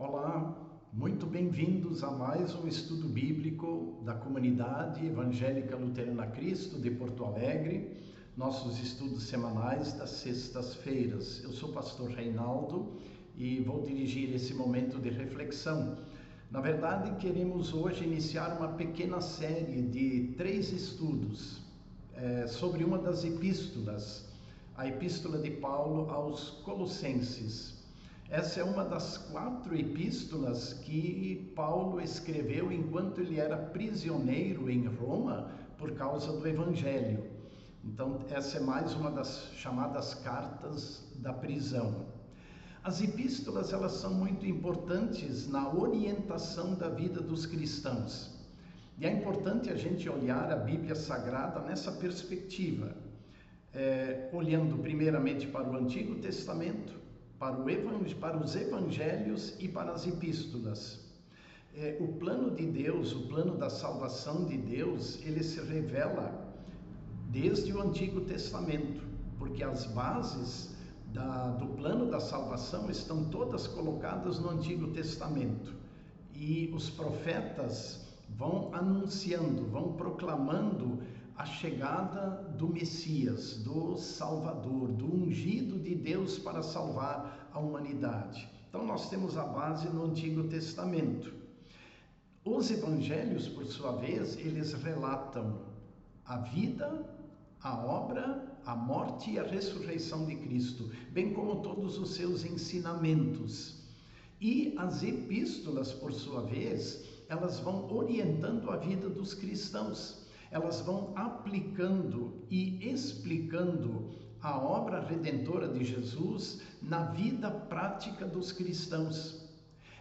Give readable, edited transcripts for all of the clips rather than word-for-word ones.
Olá, muito bem-vindos a mais um estudo bíblico da Comunidade Evangélica Luterana Cristo de Porto Alegre, nossos estudos semanais das sextas-feiras. Eu sou o pastor Reinaldo e vou dirigir esse momento de reflexão. Na verdade, queremos hoje iniciar uma pequena série de 3 estudos sobre uma das epístolas, a Epístola de Paulo aos Colossenses. Essa é uma das 4 epístolas que Paulo escreveu enquanto ele era prisioneiro em Roma por causa do Evangelho. Então, essa é mais uma das chamadas cartas da prisão. As epístolas, elas são muito importantes na orientação da vida dos cristãos. E é importante a gente olhar a Bíblia Sagrada nessa perspectiva, olhando primeiramente para o Antigo Testamento, para os evangelhos e para as epístolas. O plano de Deus, o plano da salvação de Deus, ele se revela desde o Antigo Testamento, porque as bases do plano da salvação estão todas colocadas no Antigo Testamento. E os profetas vão anunciando, vão proclamando a chegada do Messias, do Salvador, do ungido de Deus para salvar a humanidade. Então nós temos a base no Antigo Testamento. Os evangelhos, por sua vez, eles relatam a vida, a obra, a morte e a ressurreição de Cristo, bem como todos os seus ensinamentos. E as epístolas, por sua vez, elas vão orientando a vida dos cristãos. Elas vão aplicando e explicando a obra redentora de Jesus na vida prática dos cristãos.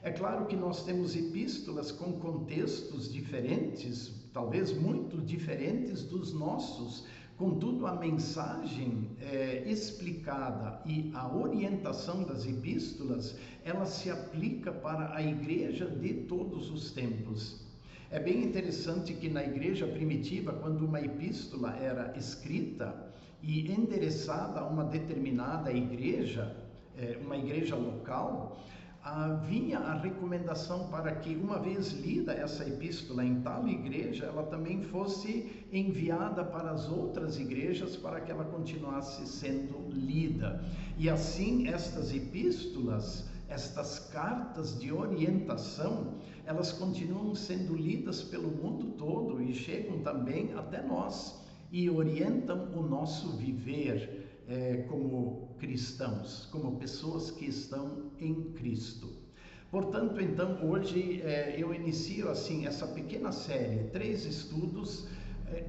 É claro que nós temos epístolas com contextos diferentes, talvez muito diferentes dos nossos, contudo a mensagem explicada e a orientação das epístolas, ela se aplica para a igreja de todos os tempos. É bem interessante que na igreja primitiva, quando uma epístola era escrita e endereçada a uma determinada igreja, uma igreja local, vinha a recomendação para que, uma vez lida essa epístola em tal igreja, ela também fosse enviada para as outras igrejas para que ela continuasse sendo lida. E assim, estas epístolas, estas cartas de orientação, elas continuam sendo lidas pelo mundo todo e chegam também até nós e orientam o nosso viver como cristãos, como pessoas que estão em Cristo. Portanto, então, hoje eu inicio assim essa pequena série, 3 estudos.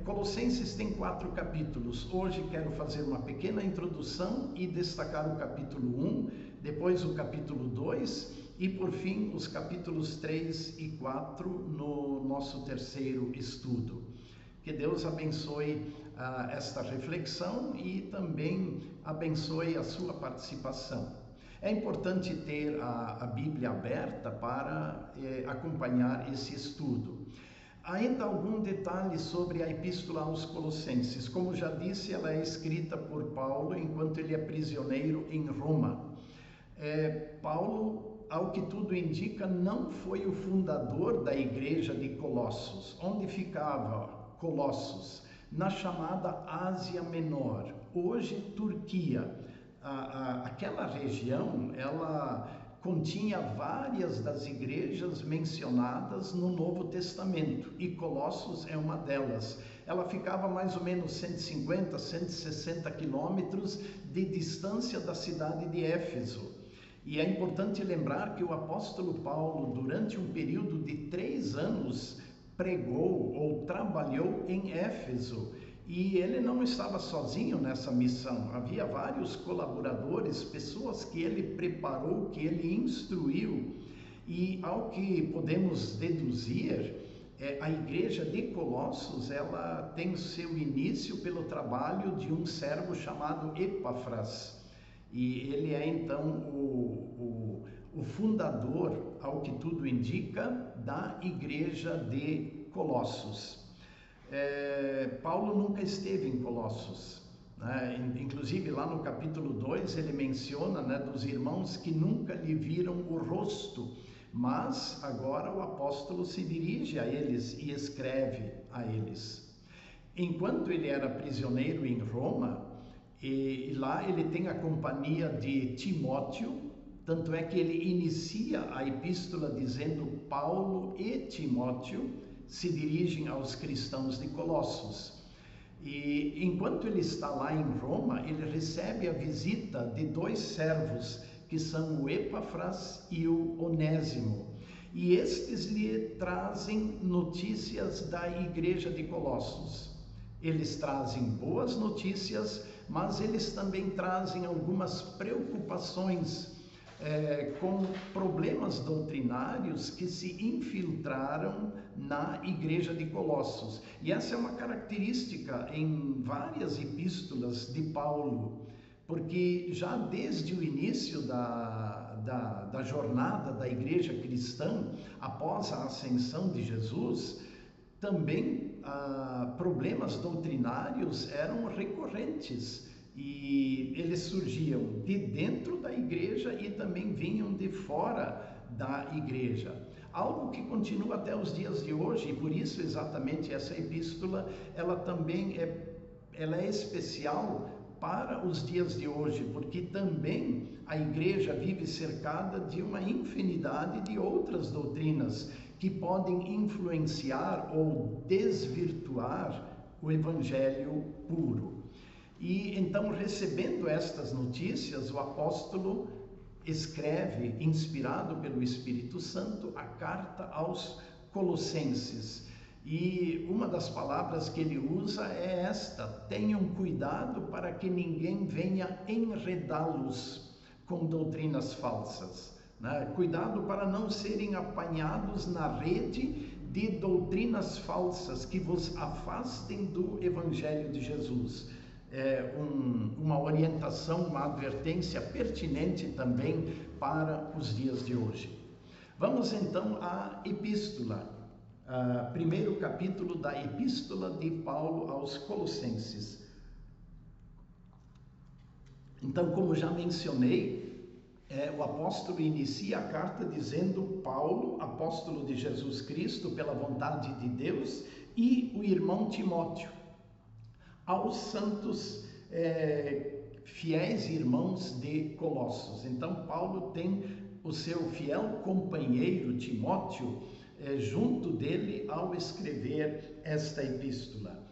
Colossenses tem 4 capítulos. Hoje quero fazer uma pequena introdução e destacar o capítulo 1, depois o capítulo 2 e, por fim, os capítulos 3 e 4 no nosso terceiro estudo. Que Deus abençoe esta reflexão e também abençoe a sua participação. É importante ter a Bíblia aberta para acompanhar esse estudo. Ainda algum detalhe sobre a Epístola aos Colossenses. Como já disse, ela é escrita por Paulo enquanto ele é prisioneiro em Roma. Paulo, ao que tudo indica, não foi o fundador da igreja de Colossos. Onde ficava Colossos? Na chamada Ásia Menor, hoje Turquia. Aquela região, ela continha várias das igrejas mencionadas no Novo Testamento, e Colossos é uma delas. Ela ficava mais ou menos 150, 160 quilômetros de distância da cidade de Éfeso. E é importante lembrar que o apóstolo Paulo, durante um período de 3 anos, pregou ou trabalhou em Éfeso. E ele não estava sozinho nessa missão, havia vários colaboradores, pessoas que ele preparou, que ele instruiu. E ao que podemos deduzir, a igreja de Colossos, ela tem seu início pelo trabalho de um servo chamado Epáfras. E ele é então o fundador, ao que tudo indica, da igreja de Colossos. Paulo nunca esteve em Colossos, né? Inclusive lá no capítulo 2 ele menciona, né, dos irmãos que nunca lhe viram o rosto, Mas agora o apóstolo se dirige a eles e escreve a eles. Enquanto ele era prisioneiro em Roma, e lá ele tem a companhia de Timóteo, tanto é que ele inicia a epístola dizendo: Paulo e Timóteo se dirigem aos cristãos de Colossos. E enquanto ele está lá em Roma, ele recebe a visita de dois servos, que são o Epafras e o Onésimo. E estes lhe trazem notícias da igreja de Colossos. Eles trazem boas notícias, mas eles também trazem algumas preocupações com problemas doutrinários que se infiltraram na igreja de Colossos. E essa é uma característica em várias epístolas de Paulo, porque já desde o início da jornada da igreja cristã, após a ascensão de Jesus, também problemas doutrinários eram recorrentes. E eles surgiam de dentro da igreja e também vinham de fora da igreja. Algo que continua até os dias de hoje, e por isso exatamente essa epístola, ela também é especial para os dias de hoje, porque também a igreja vive cercada de uma infinidade de outras doutrinas que podem influenciar ou desvirtuar o evangelho puro. E então, recebendo estas notícias, o apóstolo escreve, inspirado pelo Espírito Santo, a carta aos Colossenses. E uma das palavras que ele usa é esta: tenham cuidado para que ninguém venha enredá-los com doutrinas falsas. Cuidado para não serem apanhados na rede de doutrinas falsas que vos afastem do Evangelho de Jesus. Uma orientação, uma advertência pertinente também para os dias de hoje. Vamos então à epístola, primeiro capítulo da epístola de Paulo aos Colossenses. Então, como já mencionei, o apóstolo inicia a carta dizendo: Paulo, apóstolo de Jesus Cristo, pela vontade de Deus, e o irmão Timóteo, aos santos fiéis irmãos de Colossos. Então, Paulo tem o seu fiel companheiro Timóteo junto dele ao escrever esta epístola.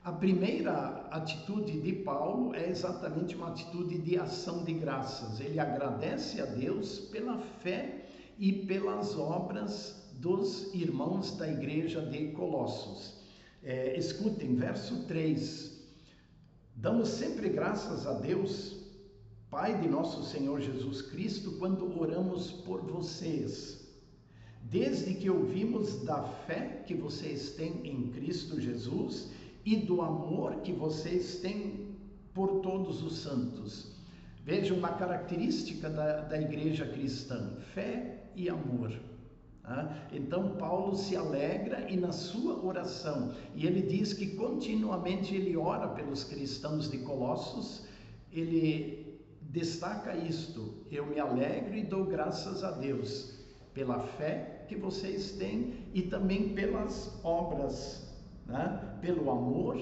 A primeira atitude de Paulo é exatamente uma atitude de ação de graças. Ele agradece a Deus pela fé e pelas obras dos irmãos da igreja de Colossos. Escutem, verso 3. Damos sempre graças a Deus, Pai de nosso Senhor Jesus Cristo, quando oramos por vocês, desde que ouvimos da fé que vocês têm em Cristo Jesus e do amor que vocês têm por todos os santos. Vejam uma característica da igreja cristã: fé e amor. Então Paulo se alegra e na sua oração, e ele diz que continuamente ele ora pelos cristãos de Colossos, ele destaca isto: eu me alegro e dou graças a Deus pela fé que vocês têm e também pelas obras, pelo amor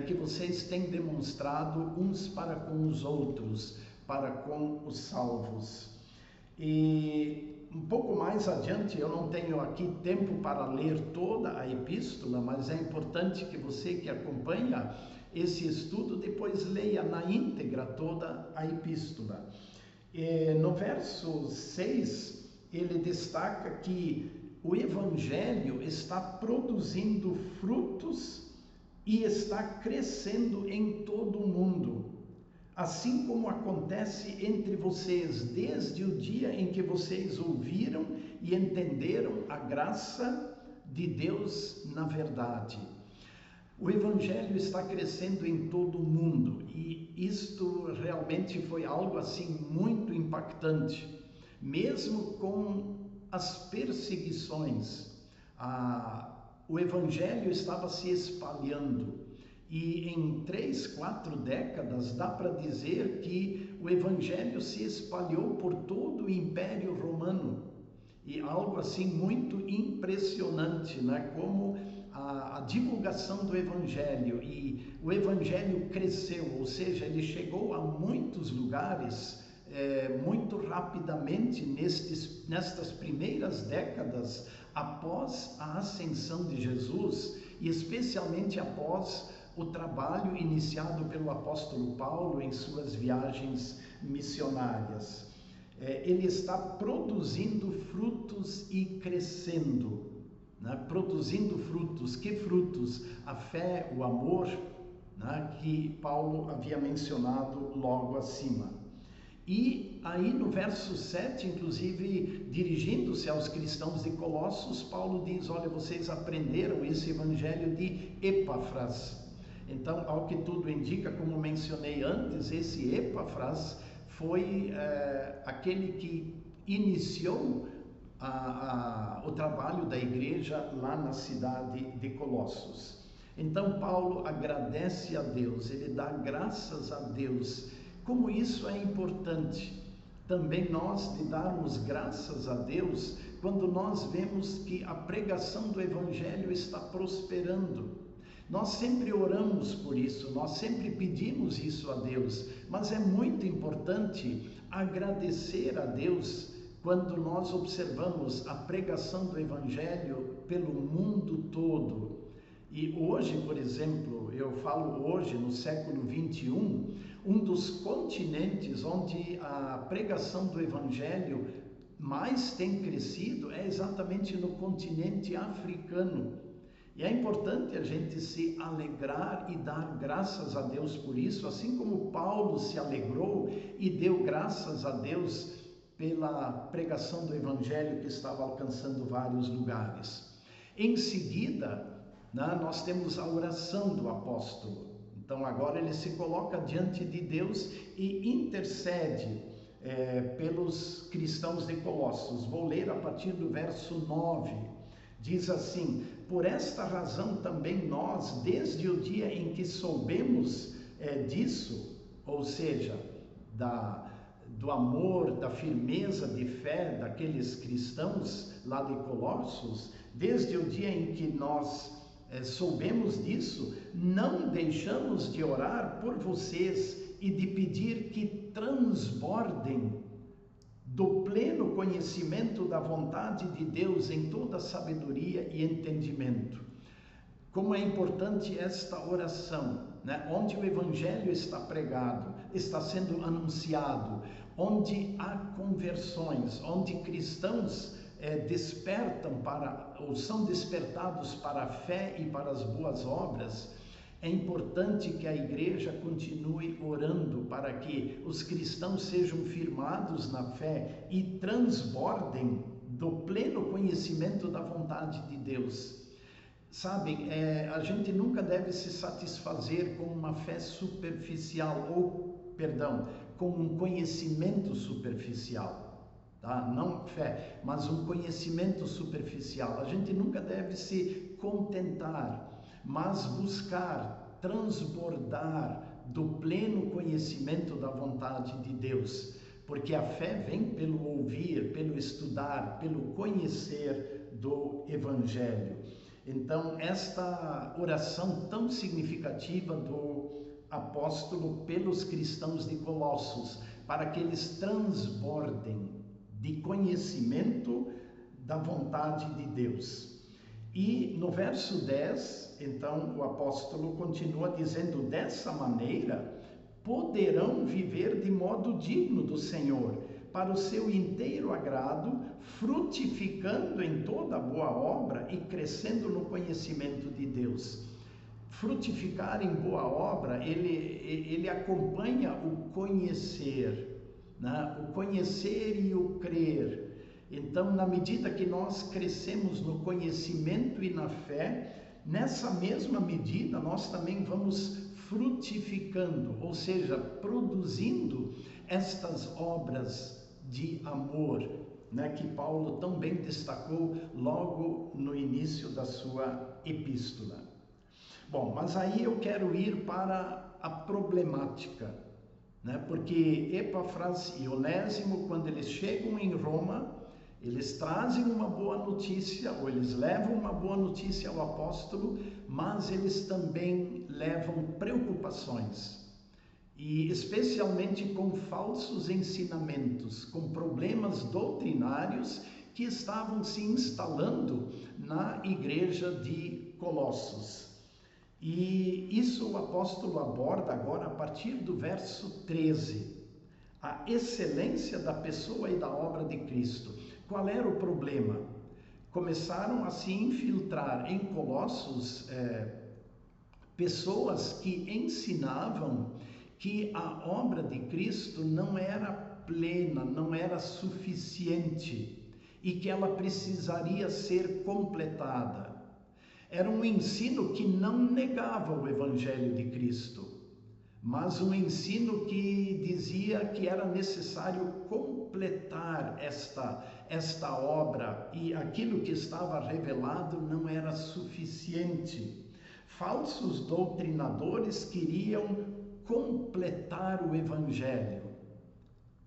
que vocês têm demonstrado uns para com os outros, para com os salvos. E um pouco mais adiante, eu não tenho aqui tempo para ler toda a epístola, mas é importante que você que acompanha esse estudo depois leia na íntegra toda a epístola. No verso 6, ele destaca que o Evangelho está produzindo frutos e está crescendo em todo o mundo, assim como acontece entre vocês desde o dia em que vocês ouviram e entenderam a graça de Deus na verdade. O Evangelho está crescendo em todo o mundo e isto realmente foi algo assim muito impactante. Mesmo com as perseguições, o Evangelho estava se espalhando. E em 3, 4 décadas dá para dizer que o Evangelho se espalhou por todo o Império Romano. e algo assim muito impressionante, né? Como a divulgação do Evangelho, e o Evangelho cresceu, ou seja, ele chegou a muitos lugares muito rapidamente nestas primeiras décadas após a ascensão de Jesus, e especialmente após o trabalho iniciado pelo apóstolo Paulo em suas viagens missionárias. Ele está produzindo frutos e crescendo, né? Produzindo frutos. Que frutos? A fé, o amor, né? Que Paulo havia mencionado logo acima. E aí no verso 7, inclusive, dirigindo-se aos cristãos de Colossos, Paulo diz: olha, vocês aprenderam esse evangelho de Epáfras. Então, ao que tudo indica, como mencionei antes, esse Epáfras foi aquele que iniciou o trabalho da igreja lá na cidade de Colossos. Então Paulo agradece a Deus, ele dá graças a Deus. Como isso é importante também nós de darmos graças a Deus quando nós vemos que a pregação do Evangelho está prosperando. Nós sempre oramos por isso, nós sempre pedimos isso a Deus, mas é muito importante agradecer a Deus quando nós observamos a pregação do Evangelho pelo mundo todo. E hoje, por exemplo, eu falo hoje no século 21, um dos continentes onde a pregação do Evangelho mais tem crescido é exatamente no continente africano. E é importante a gente se alegrar e dar graças a Deus por isso, assim como Paulo se alegrou e deu graças a Deus pela pregação do Evangelho que estava alcançando vários lugares. Em seguida, né, nós temos a oração do apóstolo. Então agora ele se coloca diante de Deus e intercede pelos cristãos de Colossos. Vou ler a partir do verso 9. Diz assim: por esta razão também nós, desde o dia em que soubemos disso, ou seja, do amor, da firmeza de fé daqueles cristãos lá de Colossos, desde o dia em que nós soubemos disso, não deixamos de orar por vocês e de pedir que transbordem do pleno conhecimento da vontade de Deus em toda sabedoria e entendimento. Como é importante esta oração, né? Onde o Evangelho está pregado, está sendo anunciado, onde há conversões, onde cristãos despertam ou são despertados para a fé e para as boas obras, é importante que a igreja continue orando para que os cristãos sejam firmados na fé e transbordem do pleno conhecimento da vontade de Deus. Sabem, a gente nunca deve se satisfazer com uma fé superficial, com um conhecimento superficial. Tá? Não fé, mas um conhecimento superficial. A gente nunca deve se contentar, mas buscar transbordar do pleno conhecimento da vontade de Deus, porque a fé vem pelo ouvir, pelo estudar, pelo conhecer do Evangelho. Então, esta oração tão significativa do apóstolo pelos cristãos de Colossos, para que eles transbordem de conhecimento da vontade de Deus. E no verso 10, então, o apóstolo continua dizendo: dessa maneira poderão viver de modo digno do Senhor, para o seu inteiro agrado, frutificando em toda boa obra e crescendo no conhecimento de Deus. Frutificar em boa obra, ele acompanha o conhecer, né? O conhecer e o crer. Então, na medida que nós crescemos no conhecimento e na fé, nessa mesma medida nós também vamos frutificando, ou seja, produzindo estas obras de amor, né, que Paulo tão bem destacou logo no início da sua epístola. Bom, mas aí eu quero ir para a problemática, né, porque Epáfras e Onésimo, quando eles chegam em Roma, Eles trazem uma boa notícia, ou eles levam uma boa notícia ao apóstolo, mas eles também levam preocupações. E especialmente com falsos ensinamentos, com problemas doutrinários que estavam se instalando na igreja de Colossos. E isso o apóstolo aborda agora a partir do verso 13. A excelência da pessoa e da obra de Cristo. Qual era o problema? Começaram a se infiltrar em Colossos pessoas que ensinavam que a obra de Cristo não era plena, não era suficiente e que ela precisaria ser completada. Era um ensino que não negava o Evangelho de Cristo, mas um ensino que dizia que era necessário completar esta obra e aquilo que estava revelado não era suficiente. Falsos doutrinadores queriam completar o Evangelho.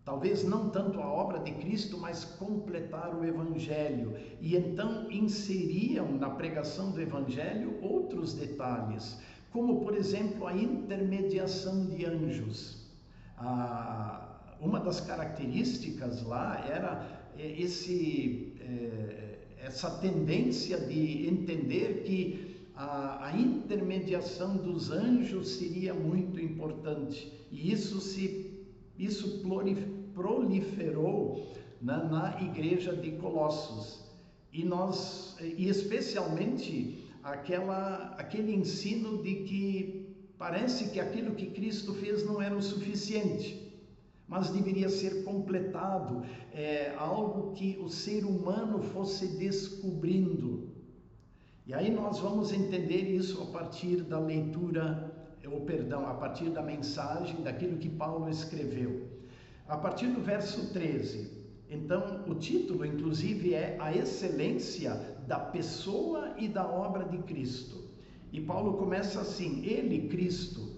Talvez não tanto a obra de Cristo, mas completar o Evangelho. E então inseriam na pregação do Evangelho outros detalhes, como, por exemplo, a intermediação de anjos. Uma das características lá era essa tendência de entender que a intermediação dos anjos seria muito importante. E isso proliferou na igreja de Colossos. E especialmente aquele ensino de que parece que aquilo que Cristo fez não era o suficiente, mas deveria ser completado, algo que o ser humano fosse descobrindo. E aí nós vamos entender isso a partir da leitura, a partir da mensagem, daquilo que Paulo escreveu. A partir do verso 13, então o título inclusive é A Excelência da Pessoa e da Obra de Cristo. E Paulo começa assim: Ele, Cristo,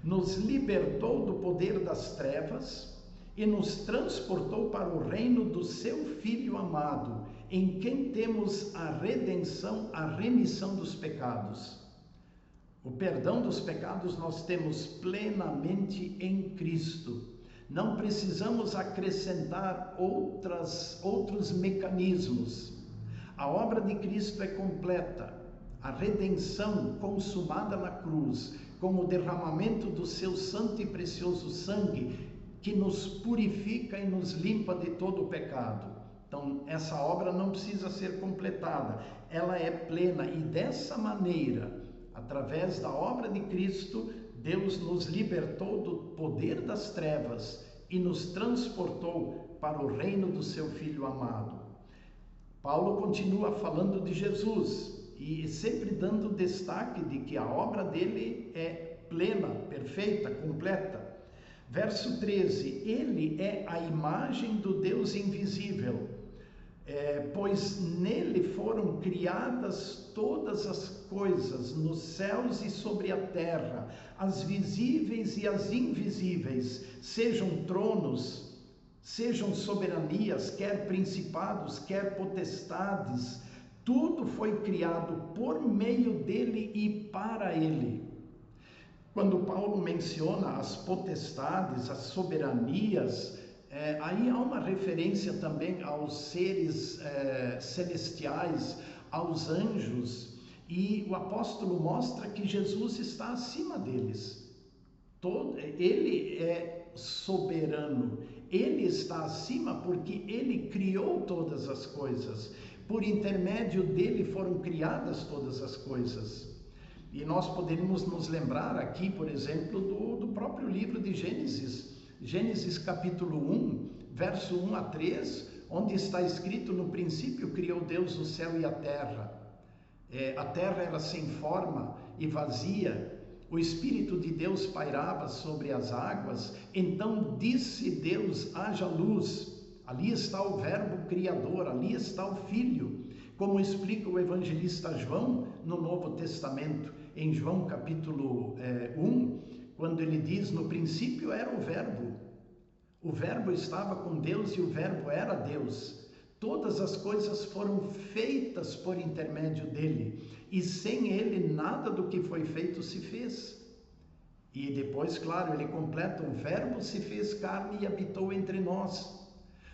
nos libertou do poder das trevas e nos transportou para o reino do seu Filho amado, em quem temos a redenção, a remissão dos pecados. O perdão dos pecados nós temos plenamente em Cristo. Não precisamos acrescentar outros mecanismos. A obra de Cristo é completa. A redenção consumada na cruz, com o derramamento do seu santo e precioso sangue, que nos purifica e nos limpa de todo o pecado. Então, essa obra não precisa ser completada, ela é plena. E dessa maneira, através da obra de Cristo, Deus nos libertou do poder das trevas e nos transportou para o reino do seu Filho amado. Paulo continua falando de Jesus e sempre dando destaque de que a obra dele é plena, perfeita, completa. Verso 13, ele é a imagem do Deus invisível, pois nele foram criadas todas as coisas, nos céus e sobre a terra, as visíveis e as invisíveis, sejam tronos, sejam soberanias, quer principados, quer potestades, tudo foi criado por meio dele e para ele. Quando Paulo menciona as potestades, as soberanias, aí há uma referência também aos seres celestiais, aos anjos, e o apóstolo mostra que Jesus está acima deles. Ele é soberano, ele está acima porque ele criou todas as coisas. Por intermédio dele foram criadas todas as coisas. E nós poderíamos nos lembrar aqui, por exemplo, do próprio livro de Gênesis. Gênesis capítulo 1, verso 1 a 3, onde está escrito: no princípio criou Deus o céu e a terra. A terra era sem forma e vazia, o Espírito de Deus pairava sobre as águas. Então disse Deus: haja luz. Ali está o verbo criador, ali está o Filho, como explica o evangelista João no Novo Testamento, em João capítulo 1, quando ele diz: no princípio era o verbo estava com Deus e o verbo era Deus. Todas todas as coisas foram feitas por intermédio dele, e sem ele nada do que foi feito se fez. E depois, claro, ele completa: o Verbo se fez carne e habitou entre nós.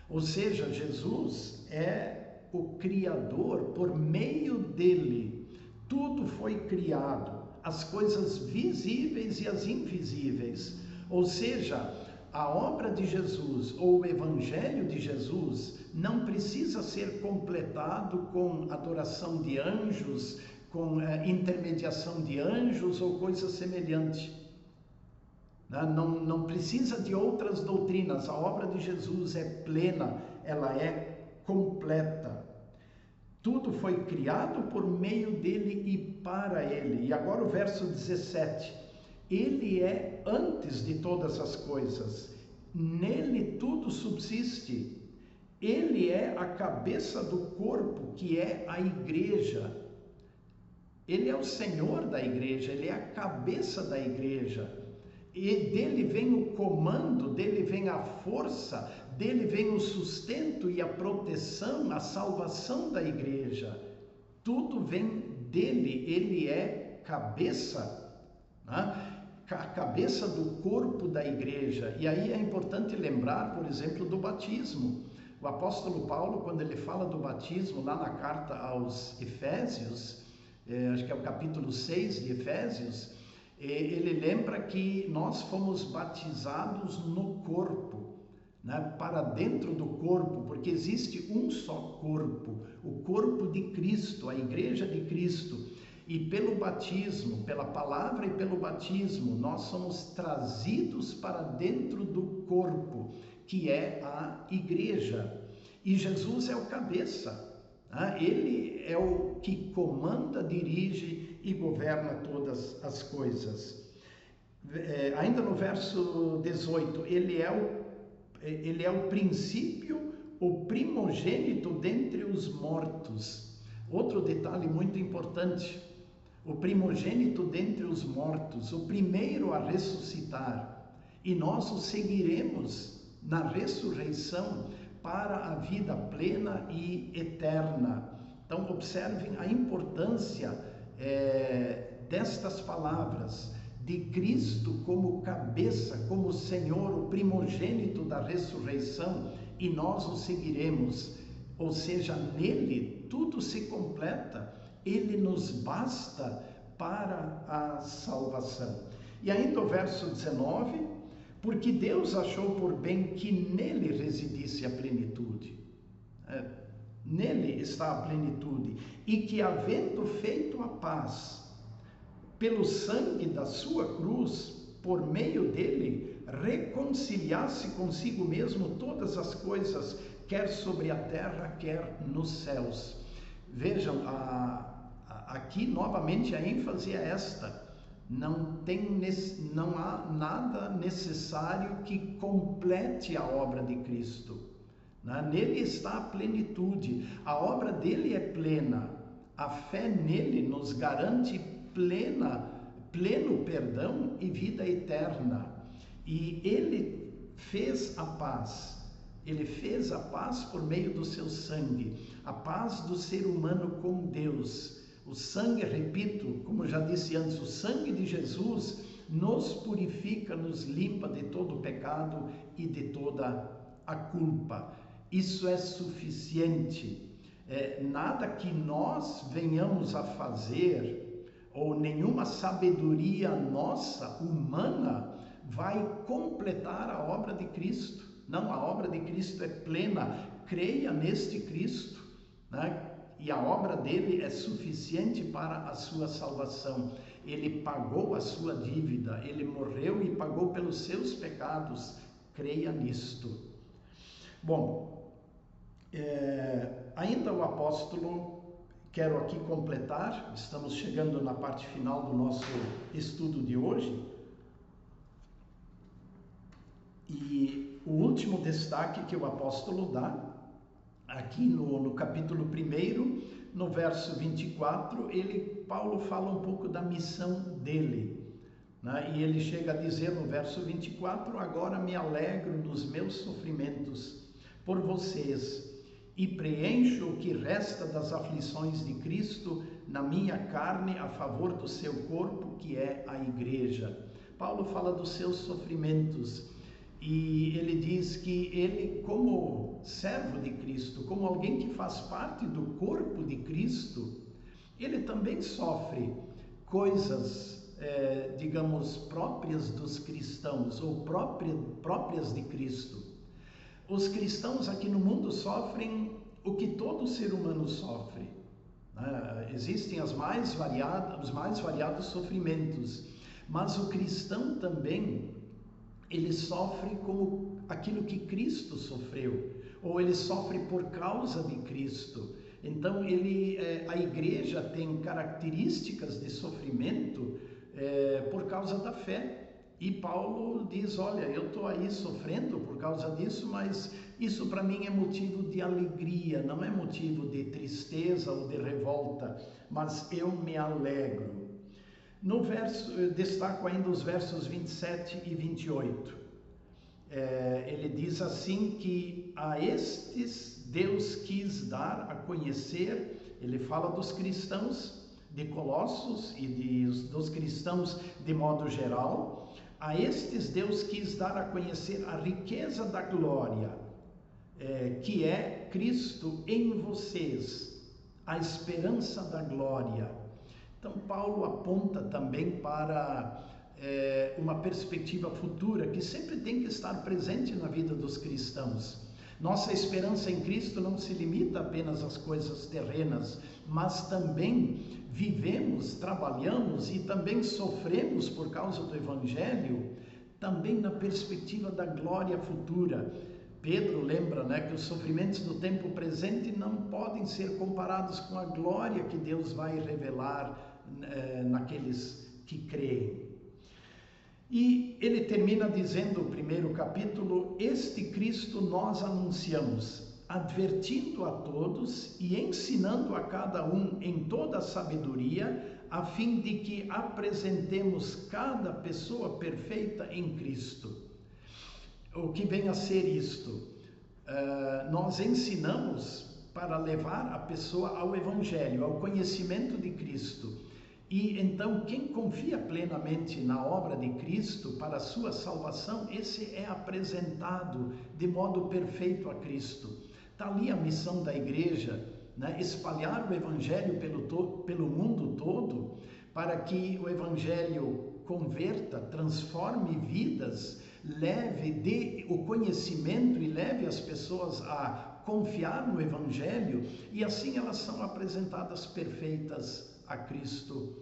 Ou seja, Jesus é o Criador, por meio dele tudo foi criado, as coisas visíveis e as invisíveis. Ou seja, a obra de Jesus ou o Evangelho de Jesus não precisa ser completado com adoração de anjos, com intermediação de anjos ou coisa semelhante. Não precisa de outras doutrinas. A obra de Jesus é plena, ela é completa. Tudo foi criado por meio dele e para ele. E agora o verso 17. Ele é antes de todas as coisas. Nele tudo subsiste. Ele é a cabeça do corpo, que é a igreja. Ele é o Senhor da igreja, ele é a cabeça da igreja. E dele vem o comando, dele vem a força, dele vem o sustento e a proteção, a salvação da igreja. Tudo vem dele, ele é cabeça, né? A cabeça do corpo da igreja. E aí é importante lembrar, por exemplo, do batismo. O apóstolo Paulo, quando ele fala do batismo, lá na carta aos Efésios, acho que é o capítulo 6 de Efésios, ele lembra que nós fomos batizados no corpo, né? Para dentro do corpo, porque existe um só corpo, o corpo de Cristo, a igreja de Cristo. E pelo batismo, pela palavra e pelo batismo, nós somos trazidos para dentro do corpo, que é a igreja. E Jesus é o cabeça, né? Ele é o que comanda, dirige e governa todas as coisas. Ainda no verso 18, ele é o princípio, o primogênito dentre os mortos. Outro detalhe muito importante: o primogênito dentre os mortos, o primeiro a ressuscitar, e nós o seguiremos na ressurreição para a vida plena e eterna. Então observem a importância destas palavras, de Cristo como cabeça, como Senhor, o primogênito da ressurreição, e nós o seguiremos. Ou seja, nele tudo se completa, ele nos basta para a salvação. E ainda o verso 19: porque Deus achou por bem que nele residisse a plenitude. Nele está a plenitude, e que, havendo feito a paz pelo sangue da sua cruz, por meio dele, reconciliasse consigo mesmo todas as coisas, quer sobre a terra, quer nos céus. Vejam, aqui novamente a ênfase é esta: não há nada necessário que complete a obra de Cristo. Nele está a plenitude, a obra dele é plena, a fé nele nos garante pleno perdão e vida eterna. E ele fez a paz por meio do seu sangue, a paz do ser humano com Deus. O sangue, repito, como já disse antes, o sangue de Jesus nos purifica, nos limpa de todo o pecado e de toda a culpa. Isso é suficiente. Nada que nós venhamos a fazer, ou nenhuma sabedoria nossa, humana, vai completar a obra de Cristo. Não, a obra de Cristo é plena. Creia neste Cristo, né? E a obra dele é suficiente para a sua salvação. Ele pagou a sua dívida, ele morreu e pagou pelos seus pecados. Creia nisto. Bom, ainda o apóstolo, quero aqui completar, estamos chegando na parte final do nosso estudo de hoje, e o último destaque que o apóstolo dá, aqui no capítulo 1, no verso 24, Paulo fala um pouco da missão dele, né? E ele chega a dizer no verso 24: agora me alegro nos meus sofrimentos por vocês, e preencho o que resta das aflições de Cristo na minha carne a favor do seu corpo, que é a igreja. Paulo fala dos seus sofrimentos e ele diz que ele, como servo de Cristo, como alguém que faz parte do corpo de Cristo, ele também sofre coisas, digamos, próprias dos cristãos ou próprias de Cristo. Os cristãos aqui no mundo sofrem o que todo ser humano sofre. Existem os mais variados sofrimentos, mas o cristão também, ele sofre como aquilo que Cristo sofreu, ou ele sofre por causa de Cristo. Então, a igreja tem características de sofrimento por causa da fé. E Paulo diz, olha, eu estou aí sofrendo por causa disso, mas isso para mim é motivo de alegria, não é motivo de tristeza ou de revolta, mas eu me alegro. No verso, eu destaco ainda os versos 27 e 28. Ele diz assim que a estes Deus quis dar a conhecer, ele fala dos cristãos de Colossos e dos cristãos de modo geral, a estes Deus quis dar a conhecer a riqueza da glória, que é Cristo em vocês, a esperança da glória. Então, Paulo aponta também para uma perspectiva futura que sempre tem que estar presente na vida dos cristãos. Nossa esperança em Cristo não se limita apenas às coisas terrenas, mas também vivemos, trabalhamos e também sofremos por causa do Evangelho, também na perspectiva da glória futura. Pedro lembra, que os sofrimentos do tempo presente não podem ser comparados com a glória que Deus vai revelar naqueles que creem. E ele termina dizendo, o primeiro capítulo, este Cristo nós anunciamos, advertindo a todos e ensinando a cada um em toda a sabedoria, a fim de que apresentemos cada pessoa perfeita em Cristo. O que vem a ser isto? Nós ensinamos para levar a pessoa ao Evangelho, ao conhecimento de Cristo. E então quem confia plenamente na obra de Cristo para a sua salvação, esse é apresentado de modo perfeito a Cristo. Está ali a missão da igreja, espalhar o Evangelho pelo mundo todo, para que o Evangelho converta, transforme vidas, dê o conhecimento e leve as pessoas a confiar no Evangelho, e assim elas são apresentadas perfeitas a Cristo,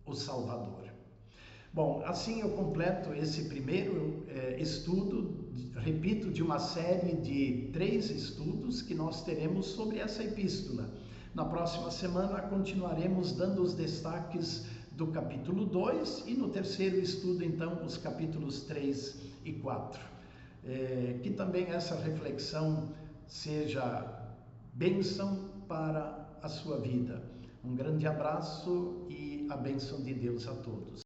o Salvador. Bom, assim eu completo esse primeiro estudo, repito, de uma série de 3 estudos que nós teremos sobre essa epístola. Na próxima semana continuaremos dando os destaques do capítulo 2 e no terceiro estudo, então, os capítulos 3 e 4. Que também essa reflexão seja bênção para a sua vida. Um grande abraço e a bênção de Deus a todos.